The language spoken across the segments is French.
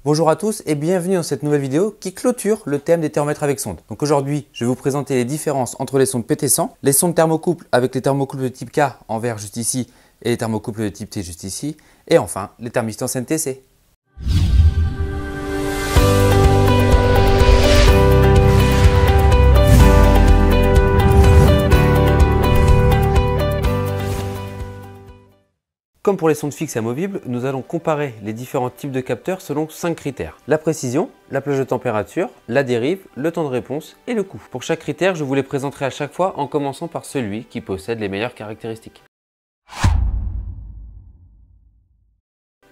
Bonjour à tous et bienvenue dans cette nouvelle vidéo qui clôture le thème des thermomètres avec sonde. Donc aujourd'hui, je vais vous présenter les différences entre les sondes PT100, les sondes thermocouple avec les thermocouples de type K en vert juste ici et les thermocouples de type T juste ici, et enfin les thermistors NTC. Comme pour les sondes fixes et amovibles, nous allons comparer les différents types de capteurs selon 5 critères. La précision, la plage de température, la dérive, le temps de réponse et le coût. Pour chaque critère, je vous les présenterai à chaque fois en commençant par celui qui possède les meilleures caractéristiques.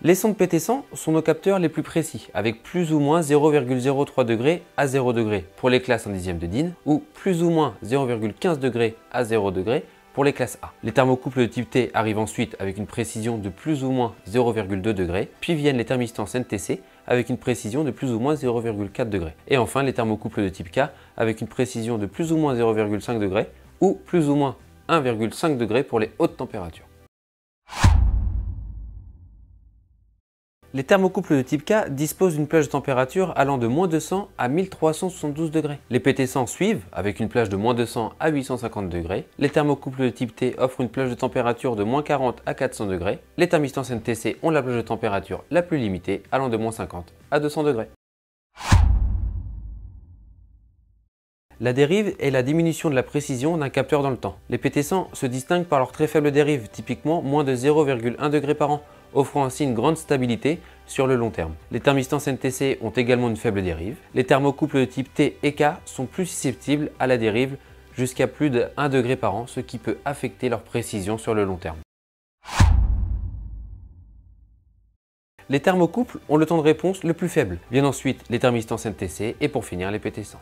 Les sondes PT100 sont nos capteurs les plus précis, avec plus ou moins 0,03 degrés à 0 degrés pour les classes en dixième de DIN ou plus ou moins 0,15 degrés à 0 degrés pour les classes A. Les thermocouples de type T arrivent ensuite avec une précision de plus ou moins 0,2 degrés, puis viennent les thermistors NTC avec une précision de plus ou moins 0,4 degrés. Et enfin les thermocouples de type K avec une précision de plus ou moins 0,5 degrés ou plus ou moins 1,5 degrés pour les hautes températures. Les thermocouples de type K disposent d'une plage de température allant de moins 200 à 1372 degrés. Les PT100 suivent avec une plage de moins 200 à 850 degrés. Les thermocouples de type T offrent une plage de température de moins 40 à 400 degrés. Les thermistors NTC ont la plage de température la plus limitée allant de moins 50 à 200 degrés. La dérive est la diminution de la précision d'un capteur dans le temps. Les PT100 se distinguent par leur très faible dérive, typiquement moins de 0,1 degré par an, offrant ainsi une grande stabilité sur le long terme. Les thermistors NTC ont également une faible dérive. Les thermocouples de type T et K sont plus susceptibles à la dérive jusqu'à plus de 1 degré par an, ce qui peut affecter leur précision sur le long terme. Les thermocouples ont le temps de réponse le plus faible. Viennent ensuite les thermistors NTC et pour finir les PT100.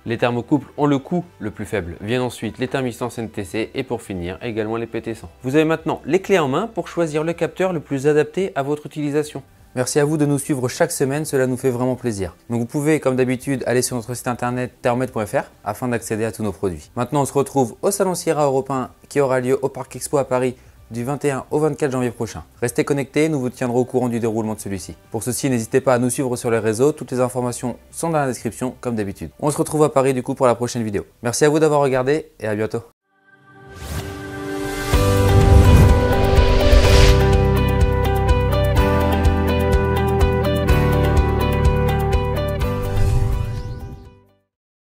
Les thermocouples ont le coût le plus faible. Viennent ensuite les thermistors NTC et pour finir également les PT100. Vous avez maintenant les clés en main pour choisir le capteur le plus adapté à votre utilisation. Merci à vous de nous suivre chaque semaine, cela nous fait vraiment plaisir. Donc vous pouvez comme d'habitude aller sur notre site internet thermomètre.fr afin d'accéder à tous nos produits. Maintenant on se retrouve au Salon Sierra Européen qui aura lieu au Parc Expo à Paris du 21 au 24 janvier prochain. Restez connectés, nous vous tiendrons au courant du déroulement de celui-ci. Pour ceci, n'hésitez pas à nous suivre sur les réseaux, toutes les informations sont dans la description comme d'habitude. On se retrouve à Paris du coup pour la prochaine vidéo. Merci à vous d'avoir regardé et à bientôt.